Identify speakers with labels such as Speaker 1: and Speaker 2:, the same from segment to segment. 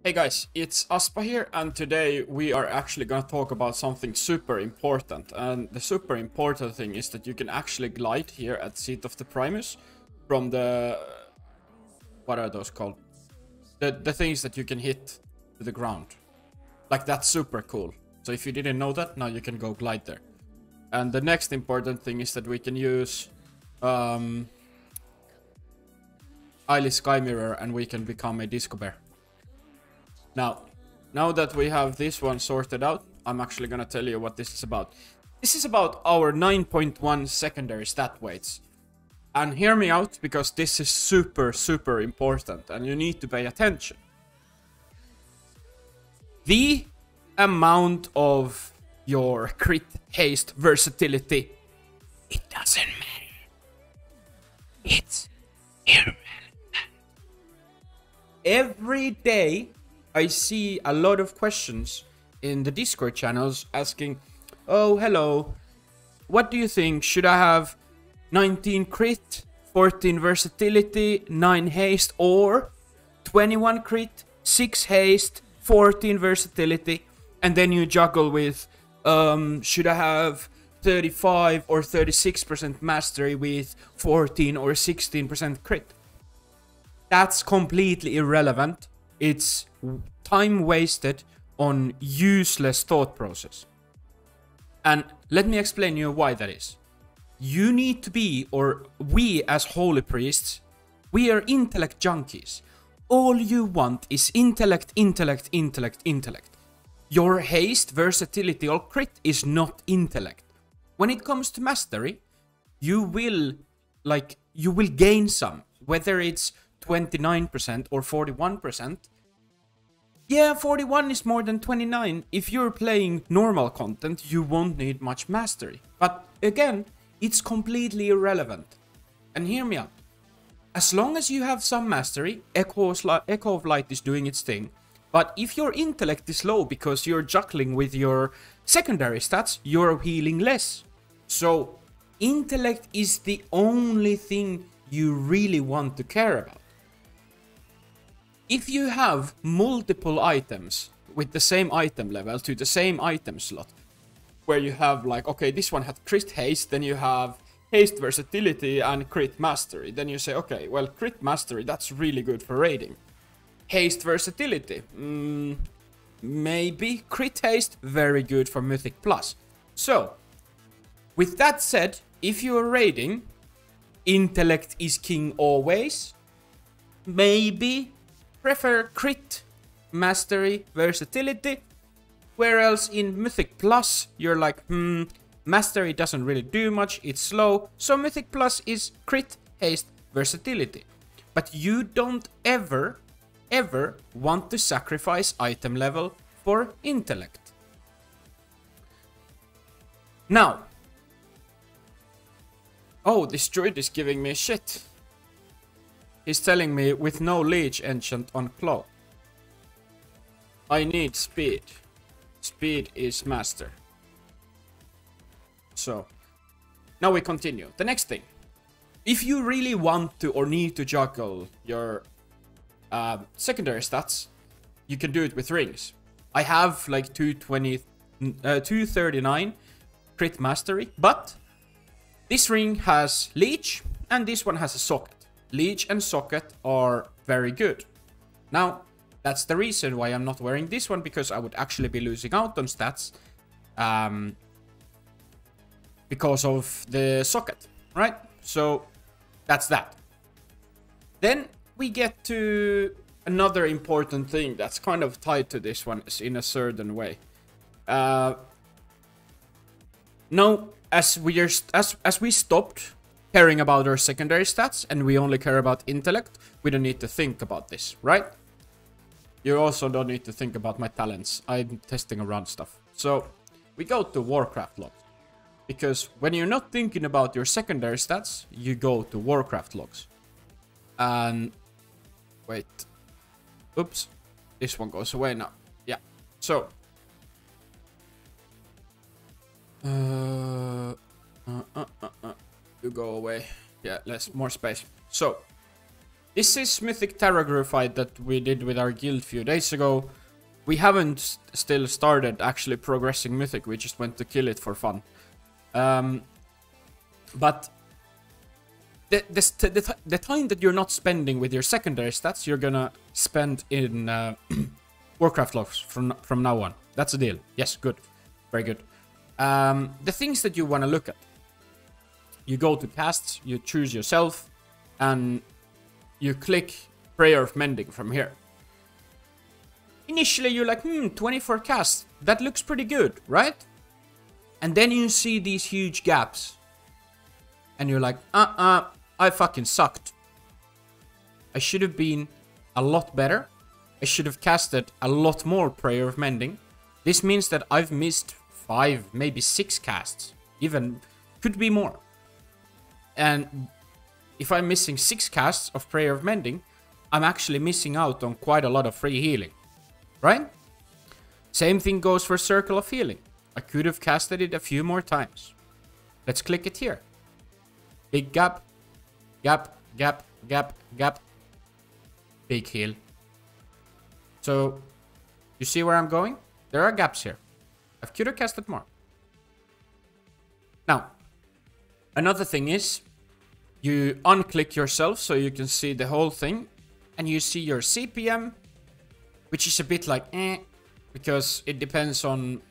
Speaker 1: Hey guys, it's Aspa here, and today we are actually gonna talk about something super important. And the super important thing is that you can actually glide here at Seat of the Primus from the... what are those called? The things that you can hit to the ground. Like, that's super cool. So if you didn't know that, now you can go glide there. And the next important thing is that we can use Eily Sky Mirror and we can become a Disco Bear. Now that we have this one sorted out, I'm actually gonna tell you what this is about. This is about our 9.1 secondary stat weights. And hear me out, because this is super important and you need to pay attention. The amount of your crit, haste, versatility, it doesn't matter. It's irrelevant. Every day I see a lot of questions in the Discord channels asking, oh, hello, what do you think? Should I have 19 crit, 14 versatility, 9 haste, or 21 crit, 6 haste, 14 versatility? And then you juggle with, should I have 35 or 36% mastery with 14 or 16% crit? That's completely irrelevant. It's time wasted on useless thought process. And let me explain you why that is. You need to be, or we as holy priests, we are intellect junkies. All you want is intellect. Your haste, versatility, or crit is not intellect. When it comes to mastery, you will gain some, whether it's 29% or 41%. Yeah, 41 is more than 29. If you're playing normal content, you won't need much mastery. But again, it's completely irrelevant. And hear me out. As long as you have some mastery, Echo of Light is doing its thing. But if your intellect is low because you're juggling with your secondary stats, you're healing less. So, intellect is the only thing you really want to care about. If you have multiple items with the same item level to the same item slot, where you have like, okay, this one had crit haste, then you have haste versatility and crit mastery, then you say, okay, well, crit mastery, that's really good for raiding. Haste versatility, maybe. Crit haste, very good for Mythic Plus. So, with that said, if you're raiding, intellect is king always. Maybe prefer crit, mastery, versatility. Whereas in Mythic Plus, you're like, mastery doesn't really do much, it's slow. So Mythic Plus is crit, haste, versatility. But you don't ever want to sacrifice item level for intellect. Now. Oh, this druid is giving me shit. He's telling me with no leech enchant on claw. I need speed. Speed is master. So, now we continue. The next thing. If you really want to or need to juggle your secondary stats, you can do it with rings. I have like 239 crit mastery, but this ring has leech and this one has a socket. Leech and socket are very good. Now, that's the reason why I'm not wearing this one, because I would actually be losing out on stats because of the socket, right? So, that's that. Then we get to another important thing that's kind of tied to this one in a certain way. Now, as we stopped caring about our secondary stats and we only care about intellect, we don't need to think about this, right? You also don't need to think about my talents. I'm testing around stuff. So we go to Warcraft logs. Because when you're not thinking about your secondary stats, you go to Warcraft logs. And wait. Oops. This one goes away now. Yeah. So. You go away. Yeah, more space. So, This is Mythic Tarragru fight that we did with our guild a few days ago. We haven't still started actually progressing Mythic, we just went to kill it for fun. But the time that you're not spending with your secondary stats, you're gonna spend in Warcraft logs from now on. That's the deal. Yes, good. Very good. The things that you want to look at. You go to casts, you choose yourself, and you click Prayer of Mending from here. Initially, you're like, 24 casts. That looks pretty good, right? And then you see these huge gaps. And you're like, I fucking sucked. I should have been a lot better. I should have casted a lot more Prayer of Mending. This means that I've missed 5, maybe 6 casts. Even, could be more. And if I'm missing 6 casts of Prayer of Mending, I'm actually missing out on quite a lot of free healing. Right? Same thing goes for Circle of Healing. I could have casted it a few more times. Let's click it here. Big gap. Gap, gap, gap, gap. Big heal. So, you see where I'm going? There are gaps here. I could have casted more. Now, another thing is, you unclick yourself so you can see the whole thing. And you see your CPM, which is a bit like, because it depends on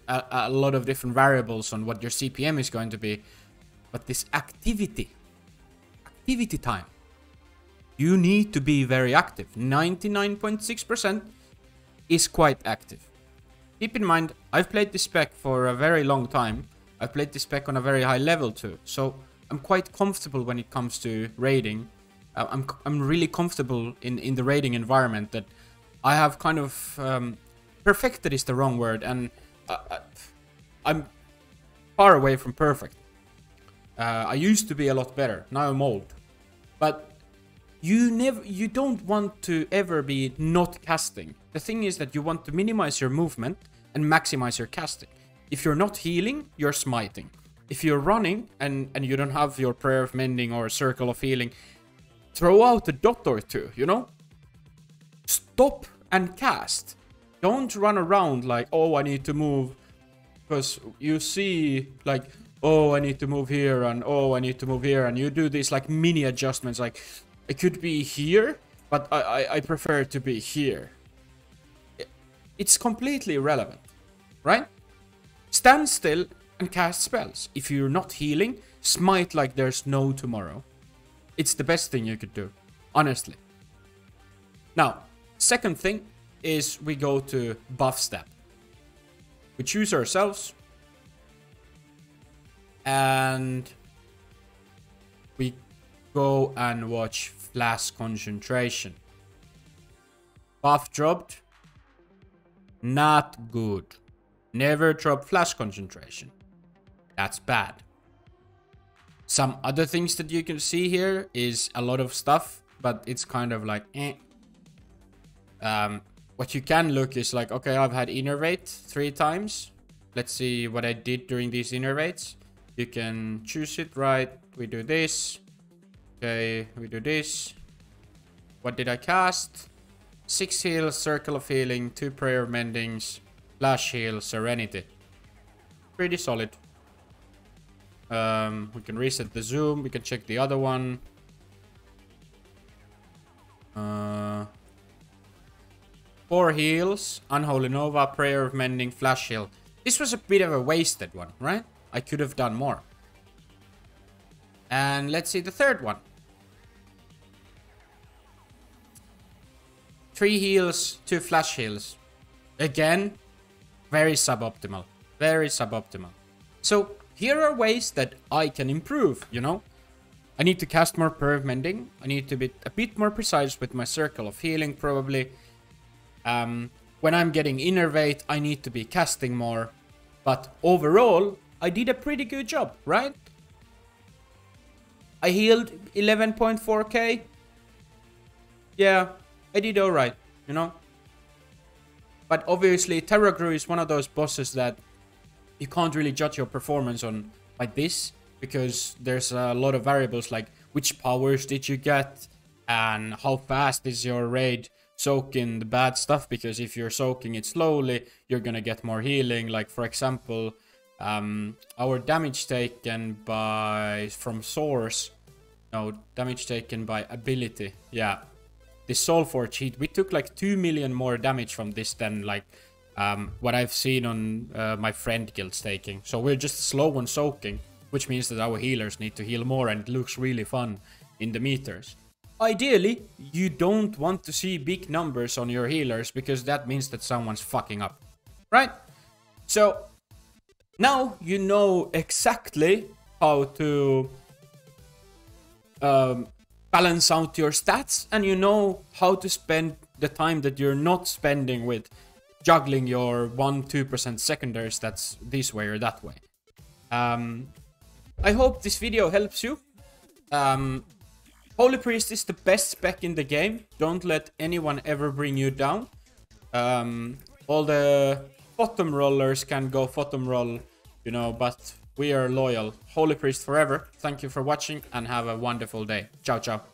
Speaker 1: a lot of different variables on what your CPM is going to be. But this activity time, you need to be very active. 99.6% is quite active. Keep in mind, I've played this spec for a very long time. I've played this spec on a very high level too. So I'm quite comfortable when it comes to raiding. I'm really comfortable in the raiding environment that I have kind of... perfected is the wrong word, and I'm far away from perfect. I used to be a lot better, now I'm old. But you don't want to ever be not casting. The thing is that you want to minimize your movement and maximize your casting. If you're not healing, you're smiting. If you're running and you don't have your Prayer of Mending or Circle of Healing, throw out a dot or two, you know? Stop and cast. Don't run around like, oh, I need to move. Because you see, like, oh, I need to move here, and oh, I need to move here. And you do these, like, mini adjustments. Like, it could be here, but I prefer to be here. It's completely irrelevant, right? Stand still and cast spells. If you're not healing, smite like there's no tomorrow. It's the best thing you could do, honestly. Now, second thing is we go to buff step. We choose ourselves. And we go and watch Flash Concentration. Buff dropped. Not good. Never drop Flash Concentration. That's bad. Some other things that you can see here is a lot of stuff, but it's kind of like what you can look is like, okay, I've had innervate 3 times. Let's see what I did during these innervates. You can choose it, right? We do this. Okay, we do this. What did I cast? 6 heals, Circle of Healing, 2 Prayer Mendings, Flash Heal, Serenity. Pretty solid. We can reset the zoom. We can check the other one. 4 heals, Unholy Nova, Prayer of Mending, Flash Heal. This was a bit of a wasted one, right? I could have done more. And let's see the third one. 3 heals, 2 Flash Heals. Again, very suboptimal. Very suboptimal. So, here are ways that I can improve, you know? I need to cast more Prayer of Mending. I need to be a bit more precise with my Circle of Healing, probably. When I'm getting innervate, I need to be casting more. But overall, I did a pretty good job, right? I healed 11.4k. Yeah, I did alright, you know? But obviously, Tarragru is one of those bosses that you can't really judge your performance on like this, because there's a lot of variables like which powers did you get, and how fast is your raid soaking the bad stuff, because if you're soaking it slowly, you're gonna get more healing. Like for example, our damage taken by damage taken by ability, yeah, the Soulforge heat, we took like 2 million more damage from this than like what I've seen on my friend guilds taking. So we're just slow on soaking, which means that our healers need to heal more, and it looks really fun in the meters. Ideally, you don't want to see big numbers on your healers, because that means that someone's fucking up, right? So now you know exactly how to balance out your stats, and you know how to spend the time that you're not spending with juggling your 1-2% secondary stats this way or that way. I hope this video helps you. Holy Priest is the best spec in the game. Don't let anyone ever bring you down. All the bottom rollers can go bottom roll, you know, but we are loyal. Holy Priest forever. Thank you for watching and have a wonderful day. Ciao, ciao.